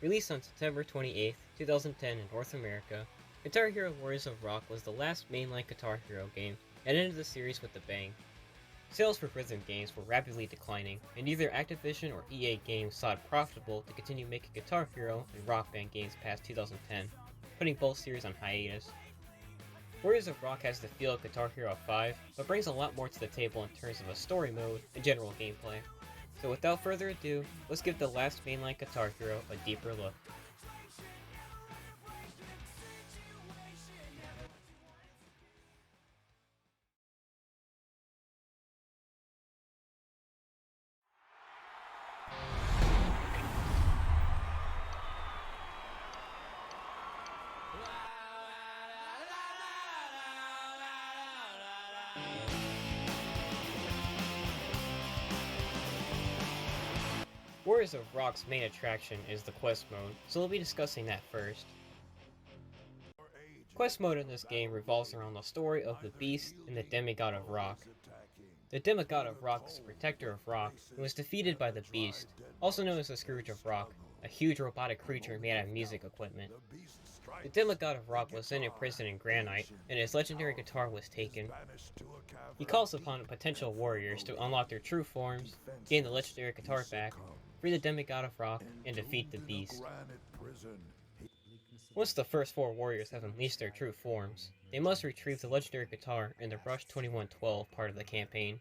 Released on September 28, 2010 in North America, Guitar Hero Warriors of Rock was the last mainline Guitar Hero game and ended the series with a bang. Sales for rhythm games were rapidly declining, and neither Activision or EA Games saw it profitable to continue making Guitar Hero and Rock Band games past 2010, putting both series on hiatus. Warriors of Rock has the feel of Guitar Hero 5, but brings a lot more to the table in terms of a story mode and general gameplay. So without further ado, let's give the last mainline Guitar Hero a deeper look. Warriors of Rock's main attraction is the Quest mode, so we'll be discussing that first. Quest mode in this game revolves around the story of the Beast and the Demigod of Rock. The Demigod of Rock is the protector of Rock and was defeated by the Beast, also known as the Scourge of Rock, a huge robotic creature made out of music equipment. The Demigod of Rock was then imprisoned in Granite, and his legendary guitar was taken. He calls upon potential warriors to unlock their true forms, gain the legendary guitar back, free the Demigod of Rock, and defeat the Beast. Once the first 4 warriors have unleashed their true forms, they must retrieve the legendary guitar in the Rush 2112 part of the campaign.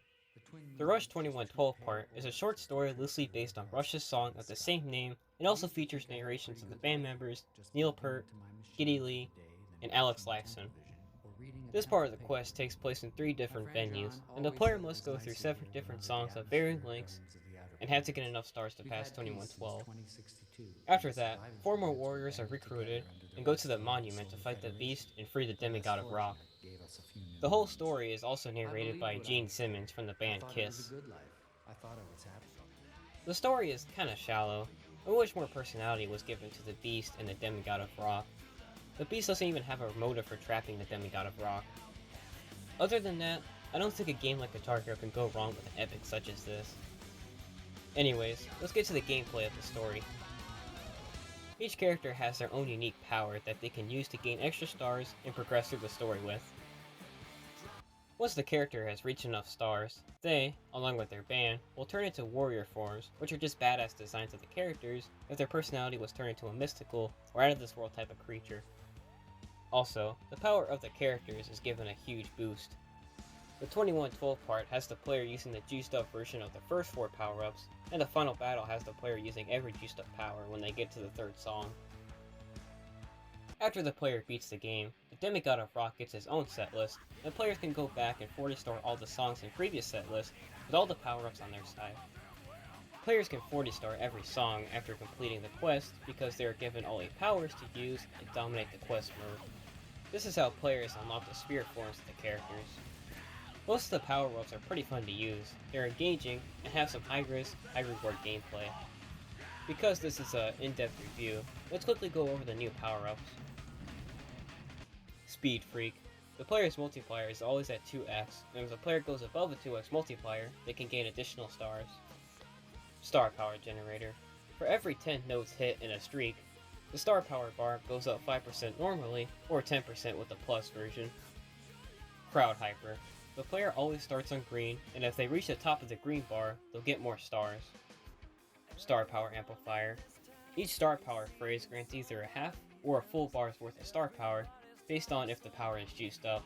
The Rush 2112 part is a short story loosely based on Rush's song of the same name and also features narrations of the band members Neil Peart, Geddy Lee, and Alex Lifeson. This part of the quest takes place in 3 different venues, and the player must go through 7 different songs of varying lengths and have to get enough stars to pass 2112. After that, 4 more warriors are recruited and go to the monument to fight the Beast and free the Demigod of Rock. The whole story is also narrated by Gene Simmons from the band Kiss. The story is kinda shallow. I wish more personality was given to the Beast and the Demigod of Rock. The Beast doesn't even have a motive for trapping the Demigod of Rock. Other than that, I don't think a game like Guitar Hero can go wrong with an epic such as this. Anyways, let's get to the gameplay of the story. Each character has their own unique power that they can use to gain extra stars and progress through the story with. Once the character has reached enough stars, they, along with their band, will turn into warrior forms, which are just badass designs of the characters if their personality was turned into a mystical or out-of-this-world type of creature. Also, the power of the characters is given a huge boost. The 2112 part has the player using the juiced up version of the first 4 power-ups, and the final battle has the player using every juiced up power when they get to the 3rd song. After the player beats the game, the Demigod of Rock gets his own setlist, and players can go back and 40 store all the songs in previous setlists with all the power-ups on their side. Players can 40 star every song after completing the quest because they are given all 8 powers to use and dominate the quest mode. This is how players unlock the spirit forms of the characters. Most of the power-ups are pretty fun to use, they're engaging, and have some high-risk, high-reward gameplay. Because this is an in-depth review, let's quickly go over the new power-ups. Speed Freak. The player's multiplier is always at 2x, and if the player goes above a 2x multiplier, they can gain additional stars. Star Power Generator. For every 10 notes hit in a streak, the star power bar goes up 5% normally, or 10% with the plus version. Crowd Hyper. The player always starts on green, and if they reach the top of the green bar, they'll get more stars. Star Power Amplifier. Each star power phrase grants either a half or a full bar's worth of star power, based on if the power is juiced up.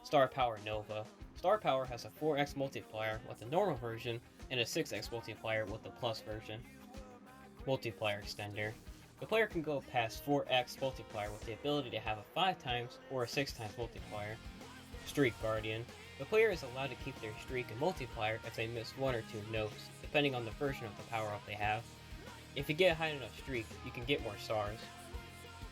Star Power Nova. Star Power has a 4x multiplier with the normal version, and a 6x multiplier with the plus version. Multiplier Extender. The player can go past 4x multiplier with the ability to have a 5 times or a 6 times multiplier. Streak Guardian. The player is allowed to keep their streak and multiplier if they miss 1 or 2 notes, depending on the version of the power-up they have. If you get a high enough streak, you can get more stars.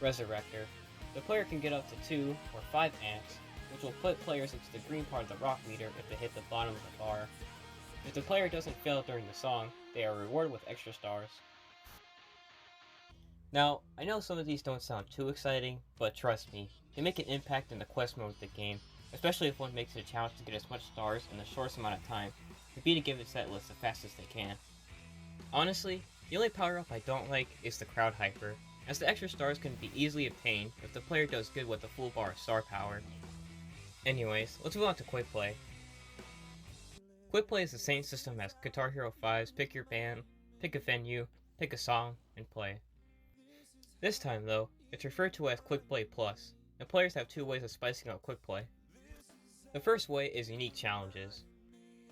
Resurrector. The player can get up to 2 or 5 amps, which will put players into the green part of the rock meter if they hit the bottom of the bar. If the player doesn't fail during the song, they are rewarded with extra stars. Now, I know some of these don't sound too exciting, but trust me, they make an impact in the quest mode of the game, especially if one makes it a challenge to get as much stars in the shortest amount of time, to beat a given set list the fastest they can. Honestly, The only power-up I don't like is the Crowd Hyper, as the extra stars can be easily obtained if the player does good with the full bar of star power. Anyways, let's move on to Quick Play. Quick Play is the same system as Guitar Hero 5's pick your band, pick a venue, pick a song, and play. This time though, it's referred to as Quick Play Plus, and players have two ways of spicing up Quick Play. The first way is unique challenges.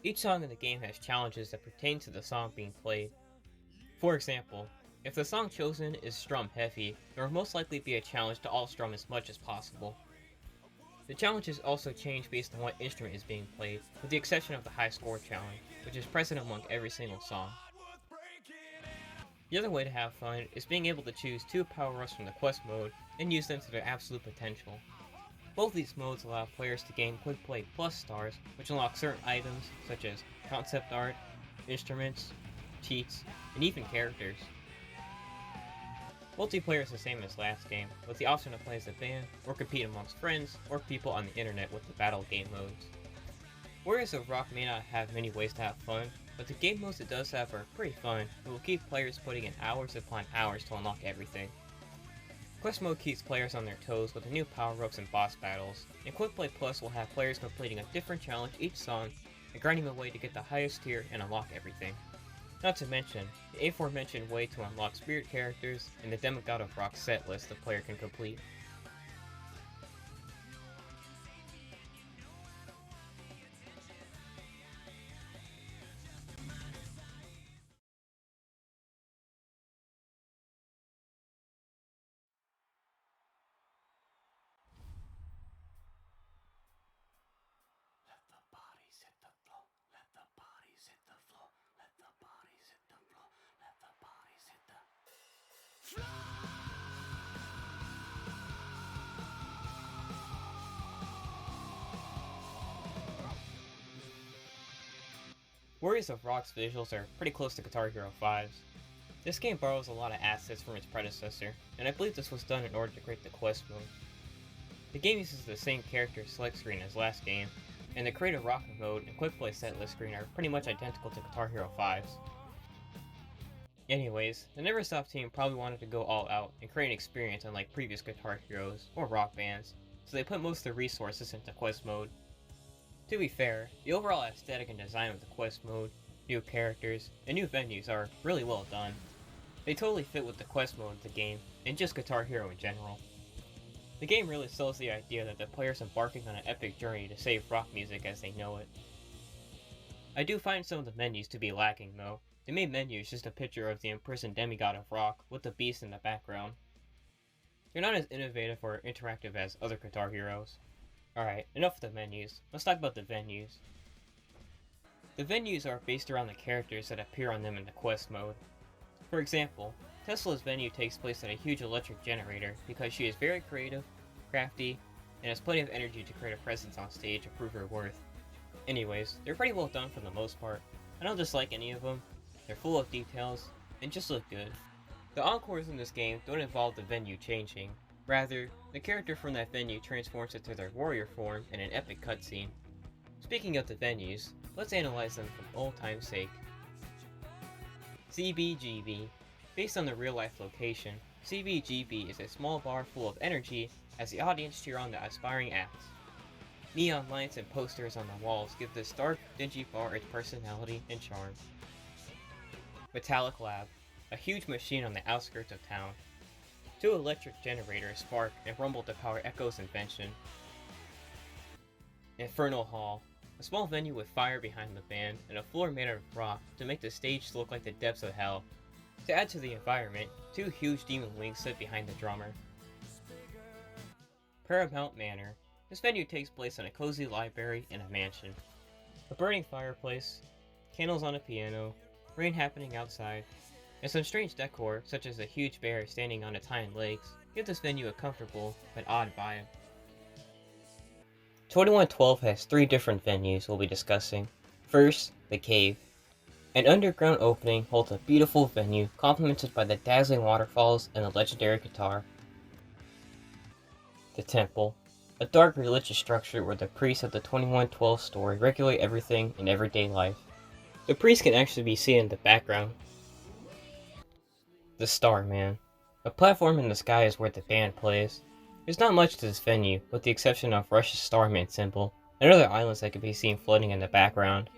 Each song in the game has challenges that pertain to the song being played. For example, if the song chosen is strum heavy, there will most likely be a challenge to all strum as much as possible. The challenges also change based on what instrument is being played, with the exception of the high score challenge, which is present among every single song. The other way to have fun is being able to choose two power-ups from the quest mode and use them to their absolute potential. Both these modes allow players to gain Quick Play Plus stars, which unlock certain items such as concept art, instruments, cheats, and even characters. Multiplayer is the same as last game, with the option to play as a band, or compete amongst friends, or people on the internet with the battle game modes. Warriors of Rock may not have many ways to have fun, but the game modes it does have are pretty fun, and will keep players putting in hours upon hours to unlock everything. Quest mode keeps players on their toes with the new power-ups and boss battles, and Quick Play Plus will have players completing a different challenge each song, and grinding away to get the highest tier and unlock everything. Not to mention, the aforementioned way to unlock spirit characters and the Demigod of Rock set list the player can complete. Warriors of Rock's visuals are pretty close to Guitar Hero 5's. This game borrows a lot of assets from its predecessor, and I believe this was done in order to create the quest mode. The game uses the same character select screen as last game, and the Create a Rocket mode and Quick Play setlist screen are pretty much identical to Guitar Hero 5's. Anyways, the Neverstop team probably wanted to go all out and create an experience unlike previous Guitar Heroes or rock bands, so they put most of their resources into quest mode. To be fair, the overall aesthetic and design of the quest mode, new characters, and new venues are really well done. They totally fit with the quest mode of the game, and just Guitar Hero in general. The game really sells the idea that the player's embarking on an epic journey to save rock music as they know it. I do find some of the menus to be lacking though. The main menu is just a picture of the imprisoned Demigod of Rock with the beast in the background. They're not as innovative or interactive as other Guitar Heroes. Alright, enough of the menus. Let's talk about the venues. The venues are based around the characters that appear on them in the quest mode. For example, Tesla's venue takes place at a huge electric generator because she is very creative, crafty, and has plenty of energy to create a presence on stage to prove her worth. Anyways, they're pretty well done for the most part. I don't dislike any of them, they're full of details, and just look good. The encores in this game don't involve the venue changing. Rather, the character from that venue transforms into their warrior form in an epic cutscene. Speaking of the venues, let's analyze them for old time's sake. CBGB. Based on the real-life location, CBGB is a small bar full of energy as the audience cheer on the aspiring acts. Neon lights and posters on the walls give this dark, dingy bar its personality and charm. Metallic Lab. A huge machine on the outskirts of town. Two electric generators spark and rumble to power Echo's invention. Infernal Hall. A small venue with fire behind the band and a floor made out of rock to make the stage look like the depths of hell. To add to the environment, two huge demon wings sit behind the drummer. Paramount Manor. This venue takes place in a cozy library in a mansion. A burning fireplace, candles on a piano, rain happening outside, and some strange decor, such as a huge bear standing on its hind legs, give this venue a comfortable but odd vibe. 2112 has three different venues we'll be discussing. First, the Cave. An underground opening holds a beautiful venue complemented by the dazzling waterfalls and the legendary guitar. The Temple. A dark religious structure where the priests of the 2112 story regulate everything in everyday life. The priests can actually be seen in the background. The Starman. A platform in the sky is where the band plays. There's not much to this venue, with the exception of Russia's Starman symbol, and other islands that can be seen floating in the background.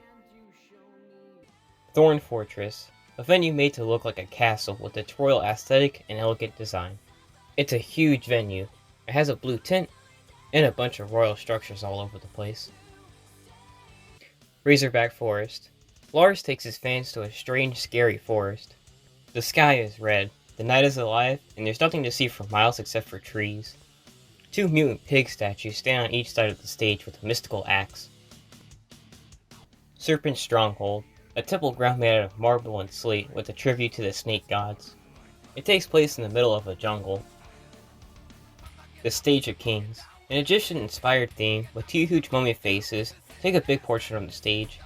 Thorn Fortress. A venue made to look like a castle with its royal aesthetic and elegant design. It's a huge venue. It has a blue tint, and a bunch of royal structures all over the place. Razorback Forest. Lars takes his fans to a strange, scary forest. The sky is red, the night is alive, and there's nothing to see for miles except for trees. Two mutant pig statues stand on each side of the stage with a mystical axe. Serpent Stronghold. A temple ground made out of marble and slate with a tribute to the snake gods. It takes place in the middle of a jungle. The Stage of Kings. An Egyptian-inspired theme with two huge mummy faces take a big portion of the stage.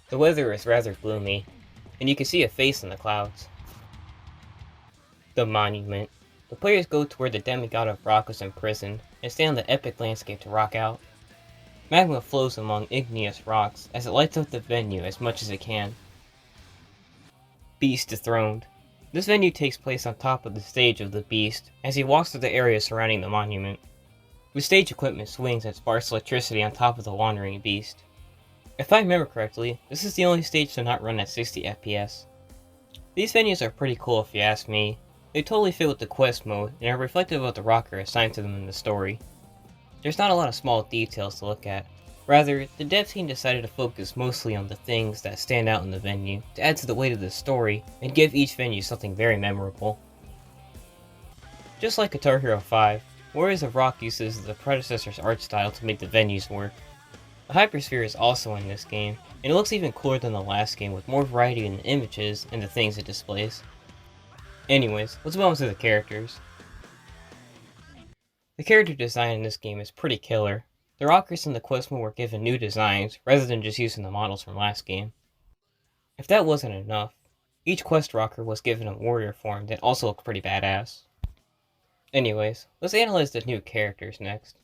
The weather is rather gloomy, and you can see a face in the clouds. The Monument. The players go to where the demigod of rock was imprisoned and stay on the epic landscape to rock out. Magma flows among igneous rocks as it lights up the venue as much as it can. Beast Dethroned. This venue takes place on top of the stage of the Beast as he walks through the area surrounding the monument. The stage equipment swings and sparks electricity on top of the wandering beast. If I remember correctly, this is the only stage to not run at 60 FPS. These venues are pretty cool if you ask me. They totally fit with the quest mode and are reflective of the rocker assigned to them in the story. There's not a lot of small details to look at. Rather, the dev team decided to focus mostly on the things that stand out in the venue to add to the weight of the story and give each venue something very memorable. Just like Guitar Hero 5, Warriors of Rock uses the predecessor's art style to make the venues work. The Hypersphere is also in this game, and it looks even cooler than the last game with more variety in the images and the things it displays. Anyways, let's move on to the characters. The character design in this game is pretty killer. The rockers in the quest mode were given new designs, rather than just using the models from last game. If that wasn't enough, each quest rocker was given a warrior form that also looked pretty badass. Anyways, let's analyze the new characters next.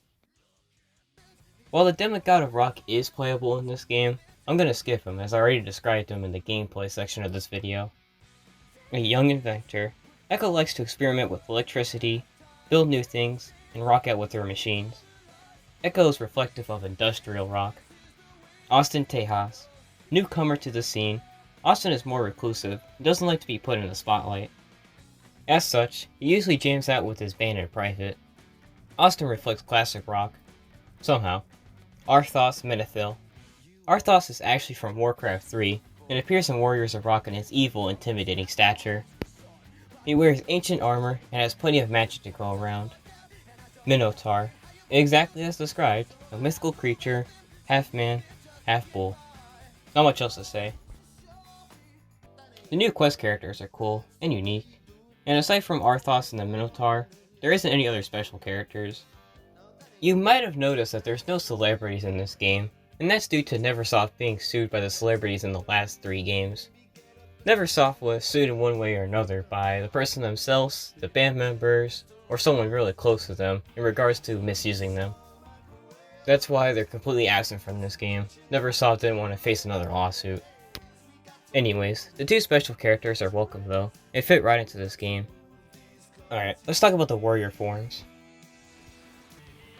While the Demigod of Rock is playable in this game, I'm gonna skip him as I already described him in the gameplay section of this video. A young inventor, Echo likes to experiment with electricity, build new things, and rock out with her machines. Echo is reflective of industrial rock. Austin Tejas. Newcomer to the scene, Austin is more reclusive and doesn't like to be put in the spotlight. As such, he usually jams out with his band in private. Austin reflects classic rock. Somehow. Arthas Menethil. Arthas is actually from Warcraft 3 and appears in Warriors of Rock in his evil, intimidating stature. He wears ancient armor and has plenty of magic to go around. Minotaur. Exactly as described, a mythical creature, half man, half bull. Not much else to say. The new quest characters are cool and unique, and aside from Arthas and the Minotaur, there isn't any other special characters. You might have noticed that there's no celebrities in this game, and that's due to Neversoft being sued by the celebrities in the last 3 games. Neversoft was sued in one way or another by the person themselves, the band members, or someone really close to them in regards to misusing them. That's why they're completely absent from this game. Neversoft didn't want to face another lawsuit. Anyways, the 2 special characters are welcome though, and fit right into this game. Alright, let's talk about the warrior forms.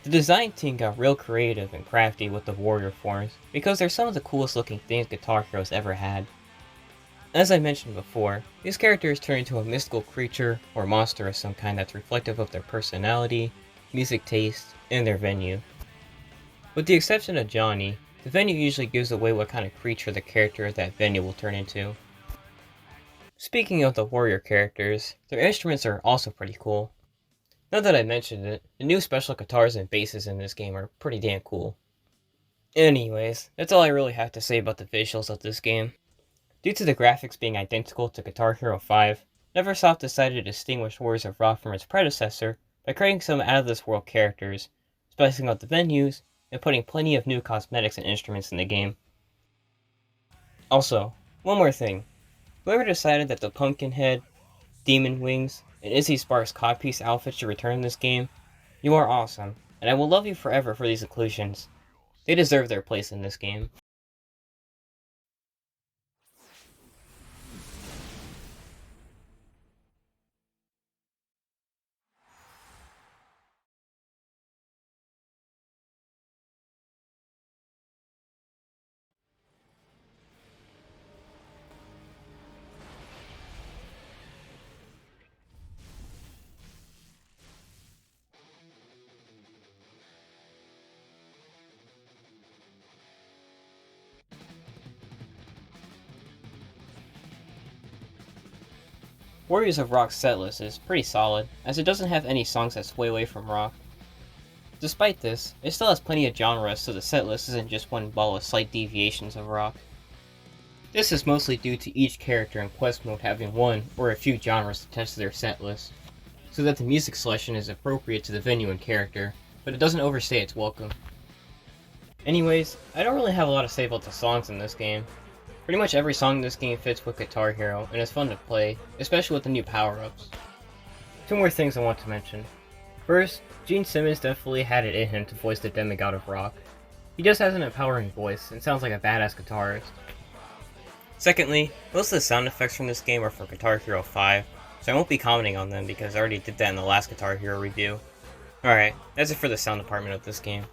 The design team got real creative and crafty with the warrior forms because they're some of the coolest looking things Guitar Hero's ever had. As I mentioned before, these characters turn into a mystical creature or monster of some kind that's reflective of their personality, music taste, and their venue. With the exception of Johnny, the venue usually gives away what kind of creature the character of that venue will turn into. Speaking of the warrior characters, their instruments are also pretty cool. Now that I mentioned it, the new special guitars and basses in this game are pretty damn cool. Anyways, that's all I really have to say about the visuals of this game. Due to the graphics being identical to Guitar Hero 5, Neversoft decided to distinguish Warriors of Rock from its predecessor by creating some out-of-this-world characters, spicing up the venues, and putting plenty of new cosmetics and instruments in the game. Also, one more thing. Whoever decided that the Pumpkinhead, Demon Wings, and Izzy Sparks codpiece outfits should return in this game, you are awesome, and I will love you forever for these inclusions. They deserve their place in this game. Warriors of Rock's setlist is pretty solid, as it doesn't have any songs that sway away from rock. Despite this, it still has plenty of genres, so the setlist isn't just one ball of slight deviations of rock. This is mostly due to each character in quest mode having one or a few genres attached to their setlist, so that the music selection is appropriate to the venue and character, but it doesn't overstay its welcome. Anyways, I don't really have a lot to say about the songs in this game. Pretty much every song in this game fits with Guitar Hero, and is fun to play, especially with the new power-ups. Two more things I want to mention. First, Gene Simmons definitely had it in him to voice the demigod of rock. He just has an empowering voice, and sounds like a badass guitarist. Secondly, most of the sound effects from this game are for Guitar Hero 5, so I won't be commenting on them because I already did that in the last Guitar Hero review. Alright, that's it for the sound department of this game.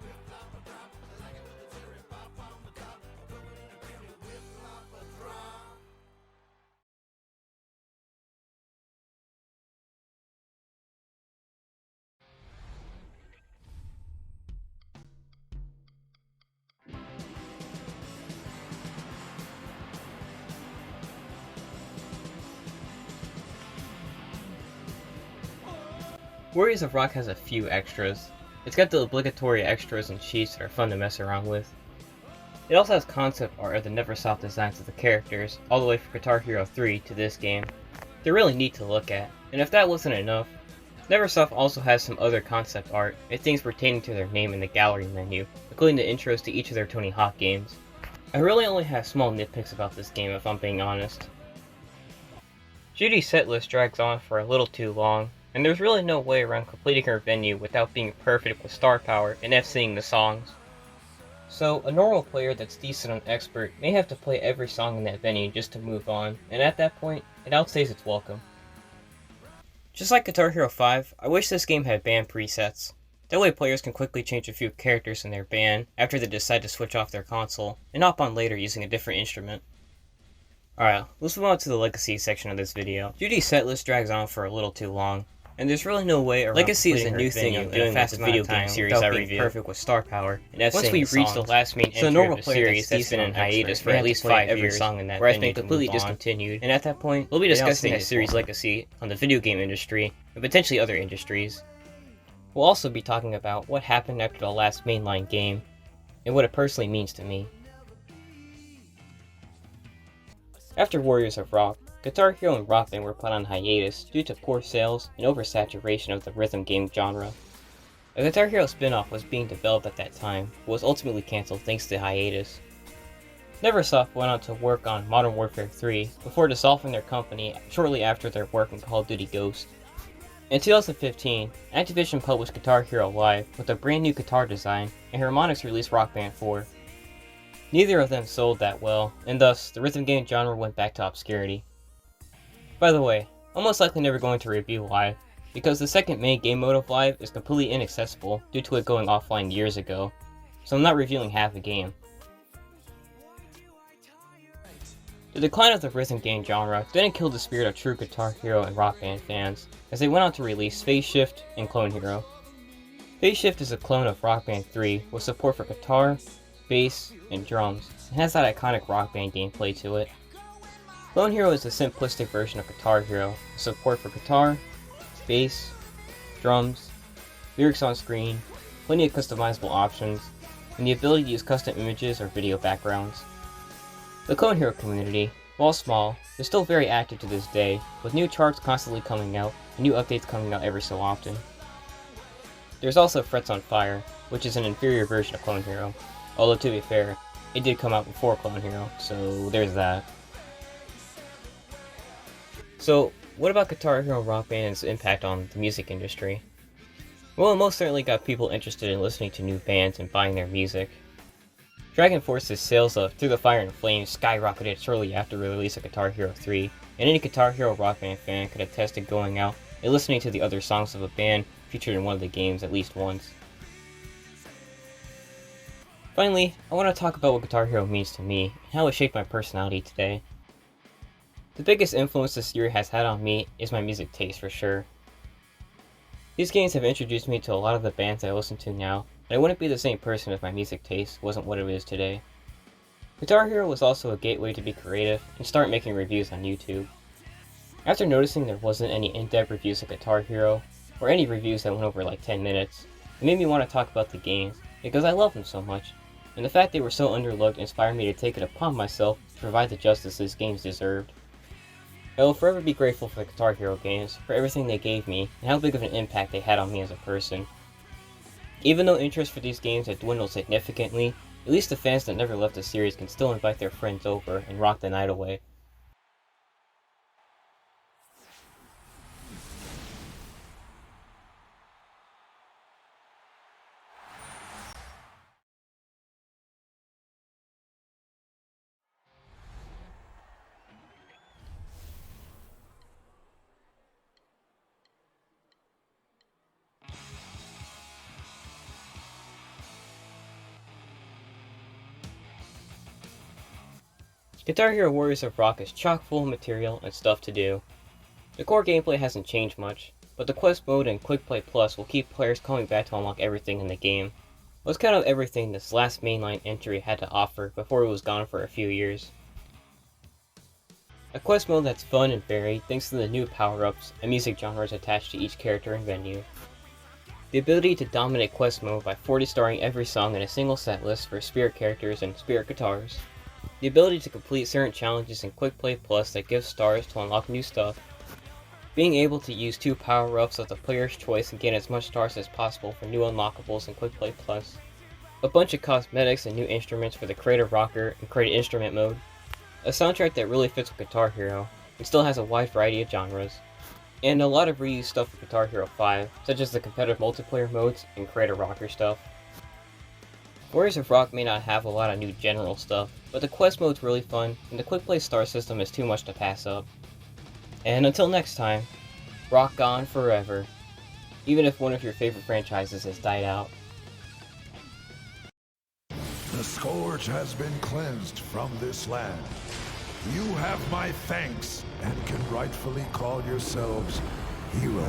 Warriors of Rock has a few extras. It's got the obligatory extras and cheats that are fun to mess around with. It also has concept art of the Neversoft designs of the characters, all the way from Guitar Hero 3 to this game. They're really neat to look at, and if that wasn't enough, Neversoft also has some other concept art and things pertaining to their name in the gallery menu, including the intros to each of their Tony Hawk games. I really only have small nitpicks about this game if I'm being honest. Judy's setlist drags on for a little too long, and there's really no way around completing her venue without being perfect with star power and FCing the songs. So, a normal player that's decent on expert may have to play every song in that venue just to move on, and at that point, it outstays its welcome. Just like Guitar Hero 5, I wish this game had band presets. That way players can quickly change a few characters in their band after they decide to switch off their console, and hop on later using a different instrument. Alright, let's move on to the Legacy section of this video. Judy's setlist drags on for a little too long, and there's really no way around Legacy is a new thing I'm doing with the video game series I review, perfect with star power. And once we reach the last main entry of the series that's been in hiatus for at least 5 years, song in that where it's been completely discontinued, and at that point, we'll be discussing that series Legacy on the video game industry, and potentially other industries. We'll also be talking about what happened after the last mainline game, and what it personally means to me. After Warriors of Rock, Guitar Hero and Rock Band were put on hiatus due to poor sales and oversaturation of the rhythm game genre. A Guitar Hero spin-off was being developed at that time, but was ultimately cancelled thanks to hiatus. Neversoft went on to work on Modern Warfare 3 before dissolving their company shortly after their work in Call of Duty Ghost. In 2015, Activision published Guitar Hero Live with a brand new guitar design, and Harmonix released Rock Band 4. Neither of them sold that well, and thus, the rhythm game genre went back to obscurity. By the way, I'm most likely never going to review Live, because the second main game mode of Live is completely inaccessible due to it going offline years ago, so I'm not reviewing half the game. The decline of the rhythm game genre didn't kill the spirit of true Guitar Hero and Rock Band fans, as they went on to release Phase Shift and Clone Hero. Phase Shift is a clone of Rock Band 3 with support for guitar, bass, and drums, and has that iconic Rock Band gameplay to it. Clone Hero is a simplistic version of Guitar Hero, with support for guitar, bass, drums, lyrics on screen, plenty of customizable options, and the ability to use custom images or video backgrounds. The Clone Hero community, while small, is still very active to this day, with new charts constantly coming out and new updates coming out every so often. There's also Frets on Fire, which is an inferior version of Clone Hero, although to be fair, it did come out before Clone Hero, so there's that. So, what about Guitar Hero Rock Band's impact on the music industry? Well, it most certainly got people interested in listening to new bands and buying their music. Dragon Force's sales of Through the Fire and Flames skyrocketed shortly after the release of Guitar Hero 3, and any Guitar Hero Rock Band fan could attest to going out and listening to the other songs of a band featured in one of the games at least once. Finally, I want to talk about what Guitar Hero means to me, and how it shaped my personality today. The biggest influence this year has had on me is my music taste for sure. These games have introduced me to a lot of the bands I listen to now, and I wouldn't be the same person if my music taste wasn't what it is today. Guitar Hero was also a gateway to be creative and start making reviews on YouTube. After noticing there wasn't any in-depth reviews of Guitar Hero, or any reviews that went over like 10 minutes, it made me want to talk about the games, because I love them so much, and the fact they were so underlooked inspired me to take it upon myself to provide the justice these games deserved. I will forever be grateful for the Guitar Hero games, for everything they gave me, and how big of an impact they had on me as a person. Even though interest for these games had dwindled significantly, at least the fans that never left the series can still invite their friends over and rock the night away. Guitar Hero Warriors of Rock is chock full of material and stuff to do. The core gameplay hasn't changed much, but the Quest Mode and Quick Play Plus will keep players coming back to unlock everything in the game. It was kind of everything this last mainline entry had to offer before it was gone for a few years. A Quest Mode that's fun and varied thanks to the new power-ups and music genres attached to each character and venue. The ability to dominate Quest Mode by 40-starring every song in a single set list for spirit characters and spirit guitars. The ability to complete certain challenges in Quick Play Plus that gives stars to unlock new stuff. Being able to use 2 power-ups of the player's choice and gain as much stars as possible for new unlockables in Quick Play Plus. A bunch of cosmetics and new instruments for the Creative Rocker and Creative Instrument mode. A soundtrack that really fits with Guitar Hero, and still has a wide variety of genres. And a lot of reused stuff for Guitar Hero 5, such as the competitive multiplayer modes and Creative Rocker stuff. Warriors of Rock may not have a lot of new general stuff, but the Quest mode's really fun, and the Quick Play Star system is too much to pass up. And until next time, rock on forever, even if one of your favorite franchises has died out. The Scourge has been cleansed from this land. You have my thanks, and can rightfully call yourselves heroes.